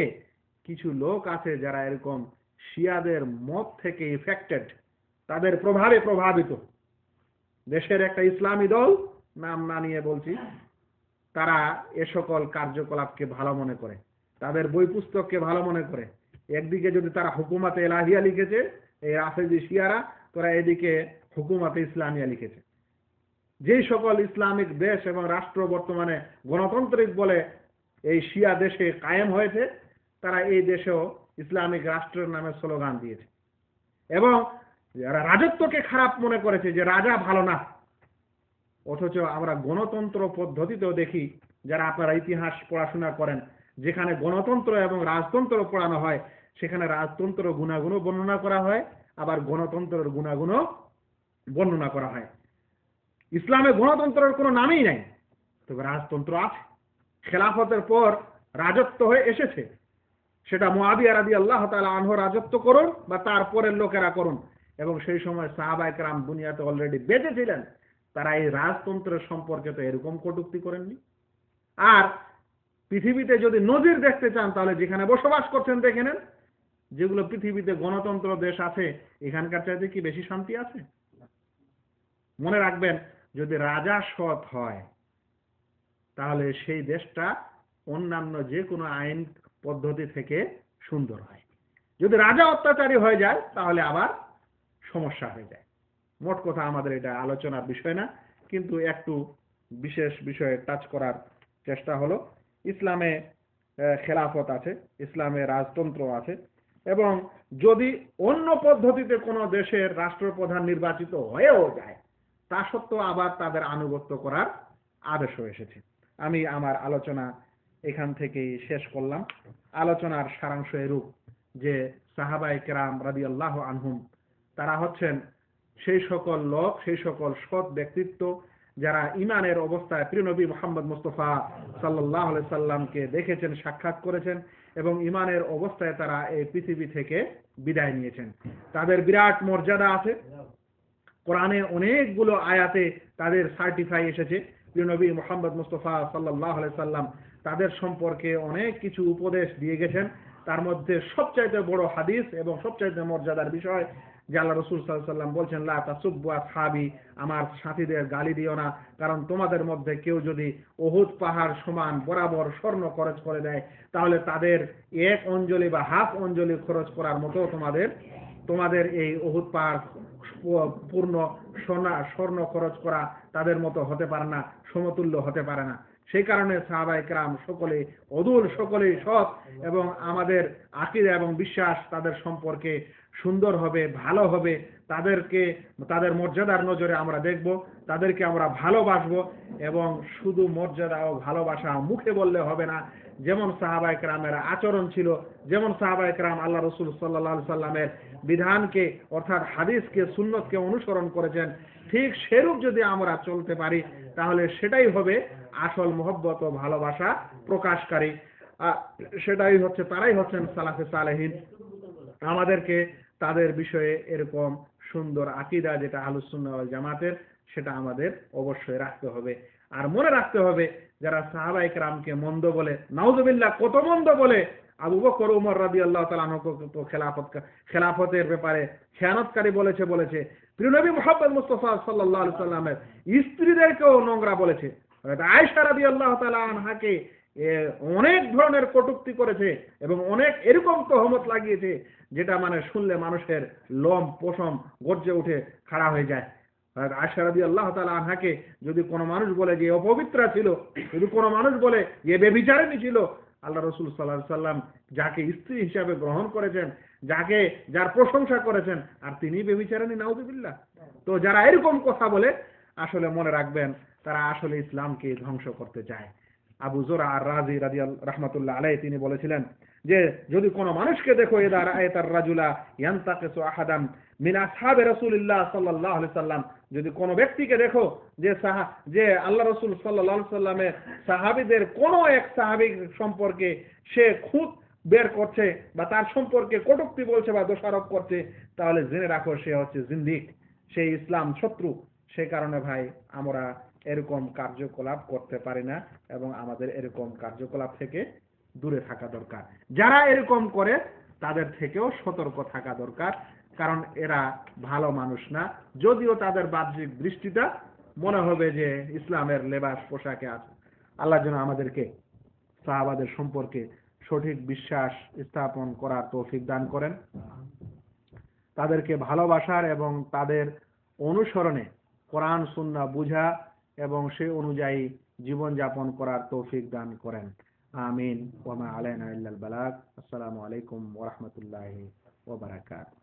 কিছু লোক আছে যারা এরকম শিয়াদের মত থেকে ইফেক্টেড, তাদের প্রভাবে প্রভাবিত। দেশের একটা ইসলামী দল, নাম না নিয়ে বলছি, তারা এ সকল কার্যকলাপকে ভালো মনে করে, তাদের বই পুস্তককে ভালো মনে করে। একদিকে যদি তারা হুকুমাতে এলাহিয়া লিখেছে, এই রাফেজি শিয়ারা, তোরা এদিকে হুকুমাতে ইসলামিয়া লিখেছে। যেই সকল ইসলামিক দেশ এবং রাষ্ট্র বর্তমানে গণতান্ত্রিক বলে এই শিয়া দেশে কায়েম হয়েছে, তারা এই দেশেও ইসলামিক রাষ্ট্রের নামে স্লোগান দিয়েছে এবং যারা রাজত্বকে খারাপ মনে করেছে যে রাজা ভালো না। অথচ আমরা গণতন্ত্র পদ্ধতিতেও দেখি, যারা আপনারা ইতিহাস পড়াশোনা করেন, যেখানে গণতন্ত্র এবং রাজতন্ত্র পড়ানো হয়, সেখানে রাজতন্ত্র গুণাগুণও বর্ণনা করা হয়, আবার গণতন্ত্রের গুণাগুণও বর্ণনা করা হয়। ইসলামে গণতন্ত্রের কোনো নামই নাই, তবে রাজতন্ত্র আছে। খেলাফতের পর রাজত্ব হয়ে এসেছে, সেটা মুআবিয়া রাদিয়াল্লাহু তাআলা আনহু রাজত্ব করুন বা তারপরের লোকেরা করুন, এবং সেই সময় সাহাবায়ে কেরাম দুনিয়াতে অলরেডি বেঁচে ছিলেন, তারা এই রাজতন্ত্রের সম্পর্কে তো এরকম কটূক্তি করেননি। আর পৃথিবীতে যদি নজির দেখতে চান, তাহলে যেখানে বসবাস করছেন দেখে নেন, যেগুলো পৃথিবীতে গণতন্ত্র দেশ আছে, এখানকার চাইতে কি বেশি শান্তি আছে? মনে রাখবেন, যদি রাজা সৎ হয় তাহলে সেই দেশটা অন্যান্য যে কোনো আইন পদ্ধতি থেকে সুন্দর হয়। যদি রাজা অত্যাচারী হয়ে যায় তাহলে আবার সমস্যা হয়ে যায়। মোট কথা, আমাদের এটা আলোচনার বিষয় না, কিন্তু একটু বিশেষ বিষয়ে টাচ করার চেষ্টা হলো। ইসলামে খেলাফত আছে, ইসলামে রাজতন্ত্র আছে, এবং যদি অন্য পদ্ধতিতে কোনো দেশের রাষ্ট্রপ্রধান নির্বাচিত হয়েও যায়, তা সত্ত্বেও আবার তাদের আনুগত্য করার আদেশও এসেছে। আমি আমার আলোচনা এখান থেকেই শেষ করলাম। আলোচনার সারাংশ এরূপ যে সাহাবায়ে কেরাম রাদিয়াল্লাহু আনহুম, তারা হচ্ছেন সেই সকল লোক, সেই সকল সৎ ব্যক্তিত্ব যারা ইমানের অবস্থায় প্রিয় নবী মুহাম্মদ মুস্তাফা সাল্লাল্লাহু আলাইহি সাল্লামকে দেখেছেন, সাক্ষাৎ করেছেন, এবং ইমানের অবস্থায় তারা এই পৃথিবী থেকে বিদায় নিয়েছেন। তাদের বিরাট মর্যাদা আছে। কোরআনে অনেকগুলো আয়াতে তাদের সার্টিফাই এসেছে। প্রিয় নবী মুহাম্মদ মুস্তাফা সাল্লাল্লাহু আলাইহি সাল্লাম তাদের সম্পর্কে অনেক কিছু উপদেশ দিয়ে গেছেন। তার মধ্যে সবচাইতে বড় হাদিস এবং সবচাইতে মর্যাদার বিষয় যে আল্লাহ রাসূল সাল্লাল্লাহু আলাইহি সাল্লাম বলছেন, লা তাসুব্বু আসহাবি, আমার সাথীদের গালি দিও না, কারণ তোমাদের মধ্যে কেউ যদি উহুদ পাহাড় সমান বরাবর স্বর্ণ খরচ করে দেয়, তাহলে তাদের এক অঞ্জলি বা হাফ অঞ্জলি খরচ করার মতো তোমাদের এই উহুদ পাহাড় পূর্ণ স্বর্ণ খরচ করা তাদের মতো হতে পারে না, সমতুল্য হতে পারে না। সেই কারণে সাহাবায়ে কেরাম সকলে অদূর, সকলেই সৎ, এবং আমাদের আকীদা এবং বিশ্বাস তাদের সম্পর্কে সুন্দর হবে, ভালো হবে। তাদেরকে তাদের মর্যাদার নজরে আমরা দেখব, তাদেরকে আমরা ভালোবাসবো, এবং শুধু মর্যাদা ও ভালোবাসা মুখে বললে হবে না। যেমন সাহাবায়ে কেরামের আচরণ ছিল, যেমন সাহাবায়ে কেরাম আল্লাহ রাসূল সাল্লাল্লাহু আলাইহি সাল্লামের বিধানকে অর্থাৎ হাদিসকে, সুন্নতকে অনুসরণ করেছেন, ঠিক সেরূপ যদি আমরা চলতে পারি, তাহলে সেটাই হবে আসল মহব্বত ও ভালোবাসা প্রকাশকারী। তারাই হচ্ছেন সালাফে সালেহিন। আমাদেরকে তাদের বিষয়ে এরকম সুন্দর আকীদা, যেটা আহলুস সুন্নাহ ওয়াল জামাতের, সেটা আমাদের অবশ্যই রাখতে হবে। আর মনে রাখতে হবে, যারা সাহাবায়ে কেরামকে মন্দ বলে, নাউযুবিল্লাহ, কত মন্দ বলে, আবু বকর ওমর রাদিয়াল্লাহু তাআলা আনহুকে তো খেলাফতের ব্যাপারে খেয়ানতকারী বলেছে। প্রিয় নবী মুহাম্মদ মুস্তাফা সাল্লাল্লাহু আলাইহি সাল্লামের স্ত্রীদেরকেও নোংরা বলেছে। আয়েশা রাদিয়াল্লাহু তাআলা আনহাকে অনেক ধরনের কটূক্তি করেছে এবং অনেক এরকম তহমত লাগিয়েছে, যেটা মানে শুনলে মানুষের লোম পশম গর্জে উঠে খাড়া হয়ে যায়। আয়েশা রাদিয়াল্লাহু তাআলা আনহাকে যদি কোনো মানুষ বলে যে অপবিত্রা ছিল, যদি কোনো মানুষ বলে যে ব্যভিচারিণী ছিল, আল্লাহ রাসূল সাল্লাল্লাহু আলাইহি সাল্লাম যাকে স্ত্রী হিসাবে গ্রহণ করেছেন, যার প্রশংসা করেছেন, আর তিনি ব্যভিচারিণী, নাউযুবিল্লাহ। তো যারা এরকম কথা বলে, আসলে মনে রাখবেন, তারা আসলে ইসলামকে ধ্বংস করতে চায়। আবু যুরা আর রাজি রাহমাতুল্লাহ আলাইহি তিনি বলেছিলেন যে যদি কোনো মানুষকে দেখো, ইদা রাআইতার রাজুলা ইয়ান্তাকিসু আহাদাম মিন আসহাবে রাসূলিল্লাহ সাল্লাল্লাহু আলাইহি সাল্লাম, যদি কোনো ব্যক্তিকে দেখো যে আল্লাহ রাসূল সাল্লাল্লাহু আলাইহি সাল্লামের সাহাবীদের কোনো এক সাহাবী সম্পর্কে সে খুঁত বের করছে বা তার সম্পর্কে কটূক্তি বলছে বা দোষারোপ করছে, তাহলে জেনে রাখো সে হচ্ছে জিন্দিক, সে ইসলাম শত্রু। সেই কারণে ভাই, আমরা এরকম কার্যকলাপ করতে পারি না এবং আমাদের এরকম কার্যকলাপ থেকে দূরে থাকা দরকার। যারা এরকম করে তাদের থেকেও সতর্ক থাকা দরকার, কারণ এরা ভালো মানুষ না। যদিও তাদের বাহ্যিক দৃষ্টিটা মনে হবে যে ইসলামের লেবাস পোশাকে আছে। আল্লাহ যেন আমাদেরকে সাহাবাদের সম্পর্কে সঠিক বিশ্বাস স্থাপন করার তৌফিক দান করেন, তাদেরকে ভালোবাসার এবং তাদের অনুসরণে কোরআন সুন্নাহ বুঝা এবং সেই অনুযায়ী জীবন যাপন করার তৌফিক দান করেন। আমিন। ওয়া মা আলাইনা ইল্লাল বালাগ। আসসালামু আলাইকুম ওয়া রাহমাতুল্লাহি ওয়া বারাকাতুহু।